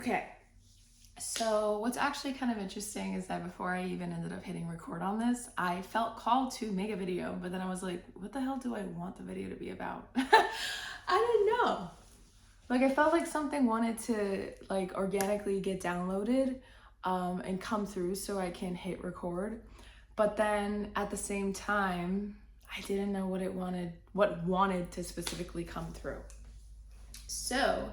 Okay, so what's actually kind of interesting is that before I even ended up hitting record on this, I felt called to make a video, but then I was like, what the hell do I want the video to be about? I didn't know. Like, I felt like something wanted to like organically get downloaded and come through so I can hit record. But then at the same time, I didn't know what wanted to specifically come through. So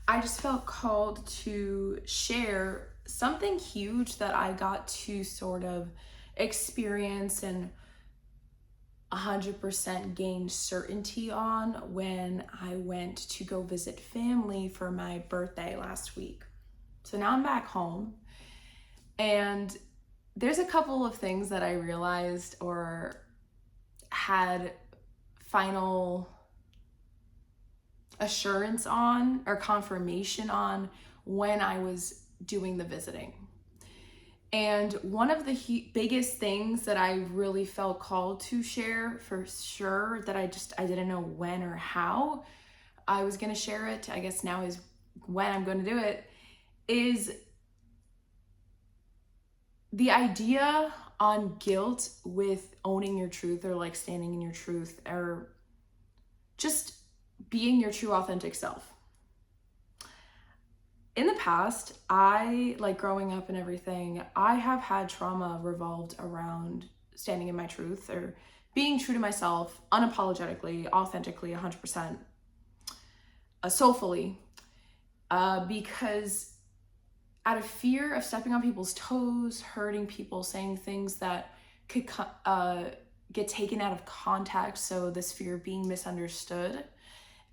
I just felt called to share something huge that I got to sort of experience and 100% gain certainty on when I went to go visit family for my birthday last week. So now I'm back home, and there's a couple of things that I realized or had final assurance on or confirmation on when I was doing the visiting. And one of the biggest things that I really felt called to share for sure, that I didn't know when or how I was going to share it, I guess now is when I'm going to do it, is the idea on guilt with owning your truth, or like standing in your truth, or just being your true authentic self. In the past, I, like growing up and everything, I have had trauma revolved around standing in my truth or being true to myself unapologetically, authentically, 100%, soulfully, because out of fear of stepping on people's toes, hurting people, saying things that could get taken out of context, so this fear of being misunderstood.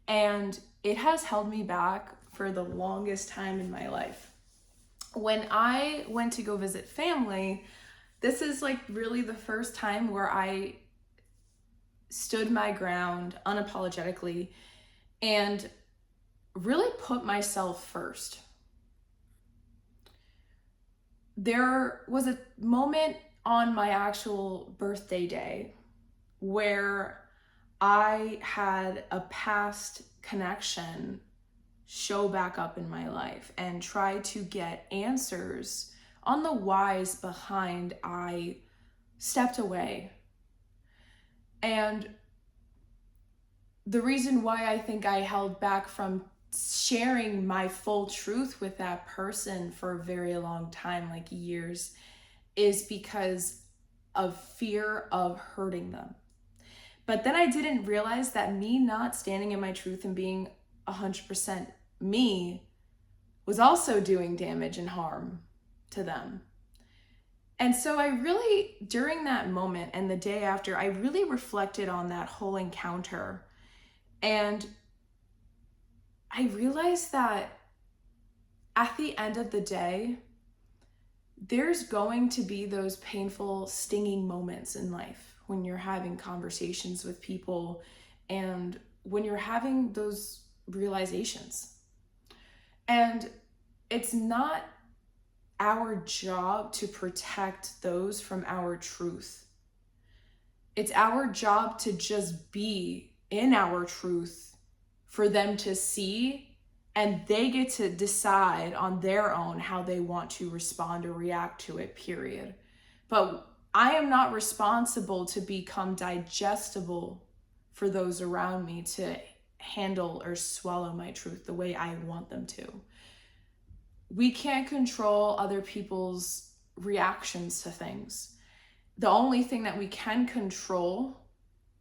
And it has held me back for the longest time in my life. When I went to go visit family, this is like really the first time where I stood my ground unapologetically and really put myself first. There was a moment on my actual birthday day where I had a past connection show back up in my life and try to get answers on the whys behind I stepped away. And the reason why I think I held back from sharing my full truth with that person for a very long time, like years, is because of fear of hurting them. But then I didn't realize that me not standing in my truth and being 100% me was also doing damage and harm to them. And so I really, during that moment and the day after, I really reflected on that whole encounter. And I realized that at the end of the day, there's going to be those painful, stinging moments in life when you're having conversations with people and when you're having those realizations. And it's not our job to protect those from our truth. It's our job to just be in our truth for them to see, and they get to decide on their own how they want to respond or react to it, period. But I am not responsible to become digestible for those around me to handle or swallow my truth the way I want them to. We can't control other people's reactions to things. The only thing that we can control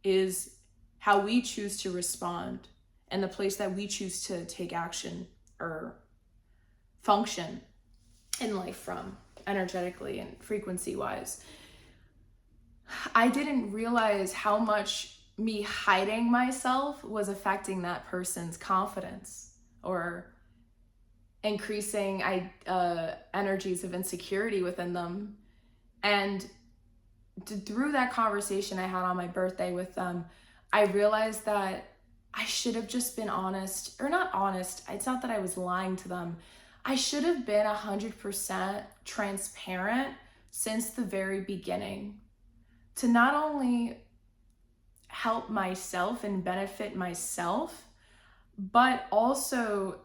is how we choose to respond and the place that we choose to take action or function in life from, energetically and frequency wise. I didn't realize how much me hiding myself was affecting that person's confidence or increasing energies of insecurity within them. And through that conversation I had on my birthday with them, I realized that I should have just been honest, or not honest. It's not that I was lying to them. I should have been 100% transparent since the very beginning, to not only help myself and benefit myself, but also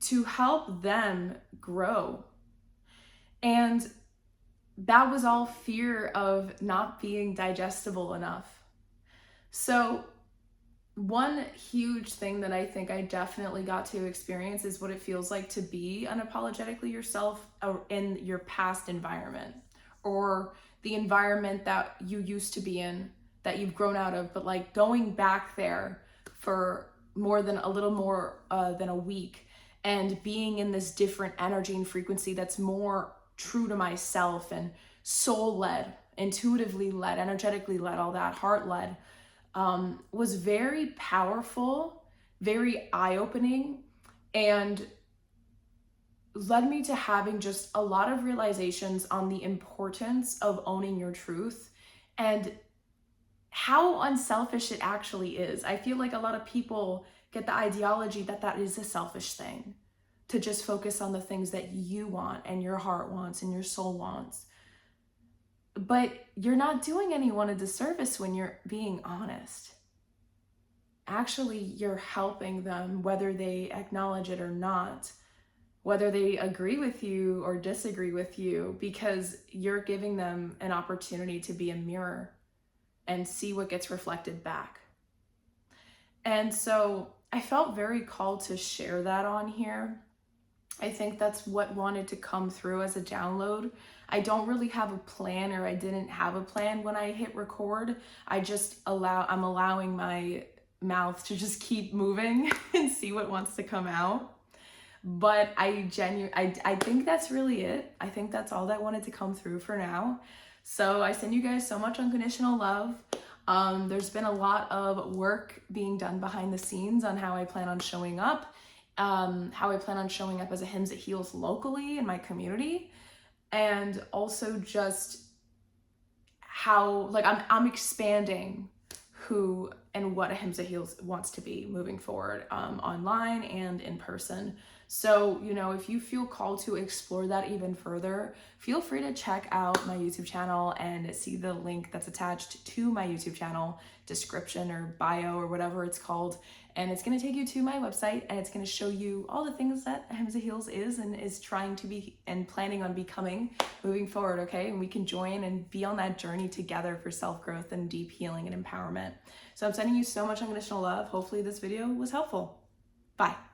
to help them grow. And that was all fear of not being digestible enough. So one huge thing that I think I definitely got to experience is what it feels like to be unapologetically yourself in your past environment, or the environment that you used to be in, that you've grown out of, but like going back there for a little more than a week, and being in this different energy and frequency that's more true to myself and soul led, intuitively led, energetically led, all that, heart led, was very powerful, very eye-opening, and led me to having just a lot of realizations on the importance of owning your truth and how unselfish it actually is. I feel like a lot of people get the ideology that that is a selfish thing, to just focus on the things that you want and your heart wants and your soul wants. But you're not doing anyone a disservice when you're being honest. Actually, you're helping them, whether they acknowledge it or not, whether they agree with you or disagree with you, because you're giving them an opportunity to be a mirror and see what gets reflected back. And so I felt very called to share that on here. I think that's what wanted to come through as a download. I don't really have a plan, or I didn't have a plan when I hit record. I'm allowing my mouth to just keep moving and see what wants to come out. But I think that's really it. I think that's all that wanted to come through for now. So I send you guys so much unconditional love. There's been a lot of work being done behind the scenes on how I plan on showing up, as a Hymns That Heals locally in my community, and also just how I'm expanding who and what a Hymns That Heals wants to be moving forward, online and in person. So, if you feel called to explore that even further, feel free to check out my YouTube channel and see the link that's attached to my YouTube channel, description or bio or whatever it's called. And it's going to take you to my website, and it's going to show you all the things that Hymns That Heals is and is trying to be and planning on becoming moving forward, okay? And we can join and be on that journey together for self-growth and deep healing and empowerment. So I'm sending you so much unconditional love. Hopefully this video was helpful. Bye.